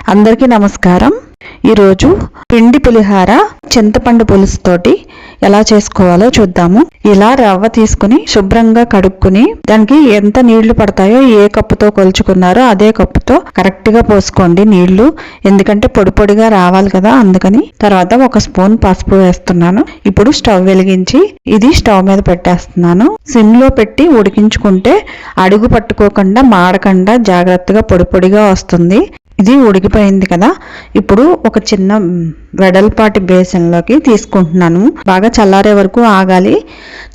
అందరికీ నమస్కారం. ఈరోజు పిండి పులిహార చింతపండు పులుసుతోటి ఎలా చేసుకోవాలో చూద్దాము. ఇలా రవ్వ తీసుకుని శుభ్రంగా కడుక్కుని దానికి ఎంత నీళ్లు పడతాయో ఏ కప్పుతో కొలుచుకున్నారో అదే కప్పుతో కరెక్ట్ గా పోసుకోండి నీళ్లు. ఎందుకంటే పొడి పొడిగా రావాలి కదా, అందుకని. తర్వాత 1 స్పూన్ పసుపు వేస్తున్నాను. ఇప్పుడు స్టవ్ వెలిగించి ఇది స్టవ్ మీద పెట్టేస్తున్నాను. సిమ్ లో పెట్టి ఉడికించుకుంటే అడుగు పట్టుకోకుండా మాడకుండా జాగ్రత్తగా పొడి పొడిగా వస్తుంది. ఇది ఉడికిపోయింది కదా, ఇప్పుడు ఒక చిన్న వెడల్పాటి బేసన్లోకి తీసుకుంటున్నాను. బాగా చల్లారే వరకు ఆగాలి.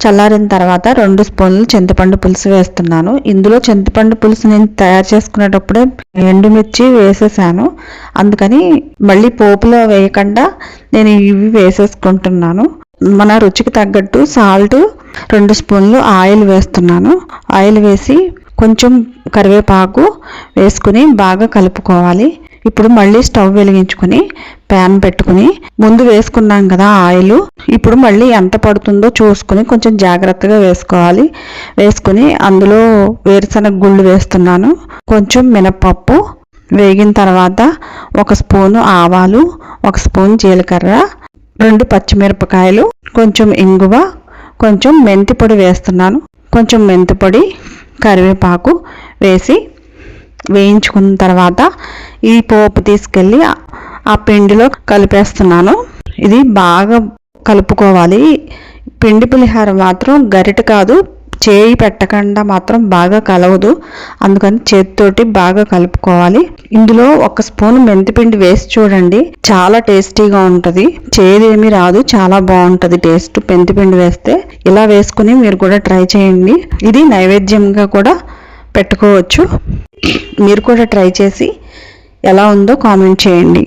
చల్లారిన తర్వాత 2 స్పూన్లు చింతపండు పులుసు వేస్తున్నాను. ఇందులో చింతపండు పులుసు నేను తయారు చేసుకునేటప్పుడే ఎండుమిర్చి వేసేసాను, అందుకని మళ్ళీ పోపులో వేయకుండా నేను ఇవి వేసేసుకుంటున్నాను. మన రుచికి తగ్గట్టు సాల్ట్, 2 స్పూన్లు ఆయిల్ వేస్తున్నాను. ఆయిల్ వేసి కొంచెం కరివేపాకు వేసుకుని బాగా కలుపుకోవాలి. ఇప్పుడు మళ్ళీ స్టవ్ వెలిగించుకుని ప్యాన్ పెట్టుకుని ముందు వేసుకున్నాం కదా ఆయిల్, ఇప్పుడు మళ్ళీ ఎంత పడుతుందో చూసుకుని కొంచెం జాగ్రత్తగా వేసుకోవాలి. వేసుకుని అందులో వేరుశనగ గుళ్ళు వేస్తున్నాను, కొంచెం మినపప్పు వేగిన తర్వాత 1 స్పూను ఆవాలు, 1 స్పూన్ జీలకర్ర, 2 పచ్చిమిరపకాయలు, కొంచెం ఇంగువ, కొంచెం మెంతి పొడి వేస్తున్నాను. కొంచెం మెంతి పొడి, కరివేపాకు వేసి వేయించుకున్న తర్వాత ఈ పోపు తీసుకెళ్ళి ఆ పిండిలో కలిపేస్తున్నాను. ఇది బాగా కలుపుకోవాలి. పిండి పులిహార మాత్రం గరిట కాదు, చేయి పెట్టకుండా మాత్రం బాగా కలవదు, అందుకని చేతితోటి బాగా కలుపుకోవాలి. ఇందులో 1 స్పూన్ మెంతిపిండి వేసి చూడండి, చాలా టేస్టీగా ఉంటుంది. చేదేమీ రాదు, చాలా బాగుంటుంది టేస్ట్ మెంతిపిండి వేస్తే. ఇలా వేసుకుని మీరు కూడా ట్రై చేయండి. ఇది నైవేద్యంగా కూడా పెట్టుకోవచ్చు. మీరు కూడా ట్రై చేసి ఎలా ఉందో కామెంట్ చేయండి.